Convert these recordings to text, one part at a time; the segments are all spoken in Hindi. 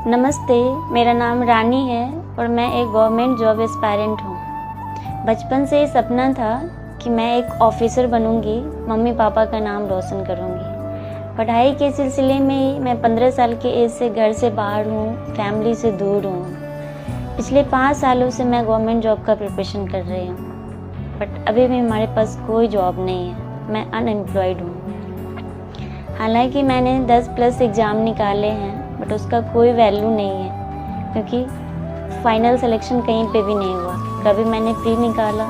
नमस्ते, मेरा नाम रानी है और मैं एक गवर्नमेंट जॉब एस्पायरेंट हूँ। बचपन से सपना था कि मैं एक ऑफिसर बनूँगी, मम्मी पापा का नाम रोशन करूँगी। पढ़ाई के सिलसिले में मैं 15 साल के एज से घर से बाहर हूँ, फैमिली से दूर हूँ। पिछले 5 सालों से मैं गवर्नमेंट जॉब का प्रिपरेशन कर रही हूँ, बट अभी भी हमारे पास कोई जॉब नहीं है। मैं अनएम्प्लॉयड हूँ। हालांकि मैंने 10+ एग्ज़ाम निकाले हैं, बट उसका कोई वैल्यू नहीं है क्योंकि फाइनल सिलेक्शन कहीं पे भी नहीं हुआ। कभी मैंने प्री निकाला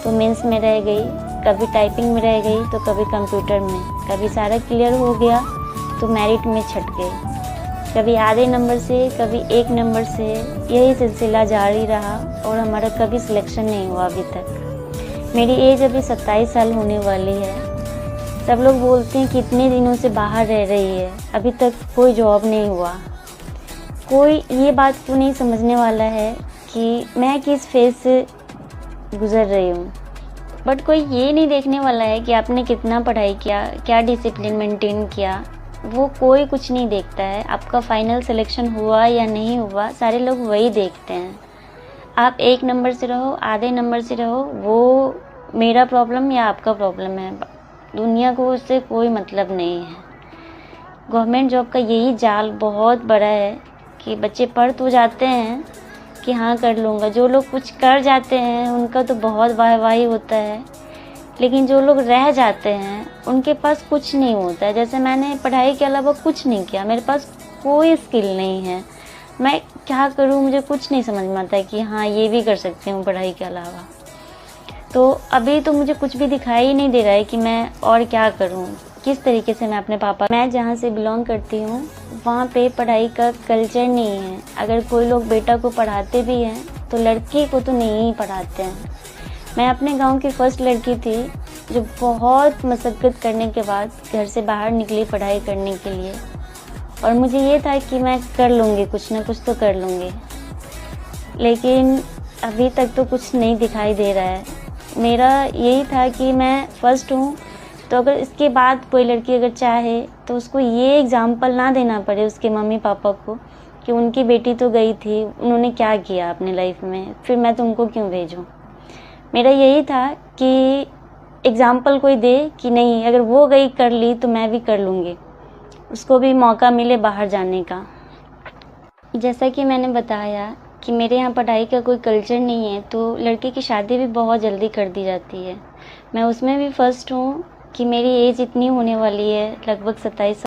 तो मेंस में रह गई, कभी टाइपिंग में रह गई तो कभी कंप्यूटर में, कभी सारा क्लियर हो गया तो मेरिट में छट गई, कभी आधे नंबर से कभी 1 नंबर से। यही सिलसिला जारी रहा और हमारा कभी सिलेक्शन नहीं हुआ अभी तक। मेरी एज अभी 27 साल होने वाली है। सब लोग बोलते हैं कि इतने दिनों से बाहर रह रही है, अभी तक कोई जॉब नहीं हुआ। कोई ये बात क्यों नहीं समझने वाला है कि मैं किस फेज़ से गुज़र रही हूँ। बट कोई ये नहीं देखने वाला है कि आपने कितना पढ़ाई किया, क्या डिसिप्लिन मेंटेन किया। वो कोई कुछ नहीं देखता है। आपका फाइनल सिलेक्शन हुआ या नहीं हुआ, सारे लोग वही देखते हैं। आप 1 नंबर से रहो, आधे नंबर से रहो, वो मेरा प्रॉब्लम या आपका प्रॉब्लम है। दुनिया को उससे कोई मतलब नहीं है। गवर्नमेंट जॉब का यही जाल बहुत बड़ा है कि बच्चे पढ़ तो जाते हैं कि हाँ कर लूँगा। जो लोग कुछ कर जाते हैं उनका तो बहुत वाहवाही होता है, लेकिन जो लोग रह जाते हैं उनके पास कुछ नहीं होता है। जैसे मैंने पढ़ाई के अलावा कुछ नहीं किया, मेरे पास कोई स्किल नहीं है। मैं क्या करूँ, मुझे कुछ नहीं समझ में आता है कि हाँ ये भी कर सकती हूँ पढ़ाई के अलावा। तो अभी तो मुझे कुछ भी दिखाई ही नहीं दे रहा है कि मैं और क्या करूं, किस तरीके से मैं जहां से बिलोंग करती हूं वहां पे पढ़ाई का कल्चर नहीं है। अगर कोई लोग बेटा को पढ़ाते भी हैं तो लड़की को तो नहीं पढ़ाते हैं। मैं अपने गांव की फर्स्ट लड़की थी जो बहुत मशक्क़त करने के बाद घर से बाहर निकली पढ़ाई करने के लिए, और मुझे ये था कि मैं कर लूँगी, कुछ ना कुछ तो कर लूँगी। लेकिन अभी तक तो कुछ नहीं दिखाई दे रहा है। मेरा यही था कि मैं फर्स्ट हूँ, तो अगर इसके बाद कोई लड़की अगर चाहे तो उसको ये एग्ज़ाम्पल ना देना पड़े उसके मम्मी पापा को कि उनकी बेटी तो गई थी, उन्होंने क्या किया अपनी लाइफ में, फिर मैं तुमको क्यों भेजूँ। मेरा यही था कि एग्ज़ाम्पल कोई दे कि नहीं, अगर वो गई कर ली तो मैं भी कर लूँगी, उसको भी मौका मिले बाहर जाने का। जैसा कि मैंने बताया कि मेरे यहाँ पढ़ाई का कोई कल्चर नहीं है, तो लड़के की शादी भी बहुत जल्दी कर दी जाती है। मैं उसमें भी फर्स्ट हूँ कि मेरी एज इतनी होने वाली है, लगभग 27 साल।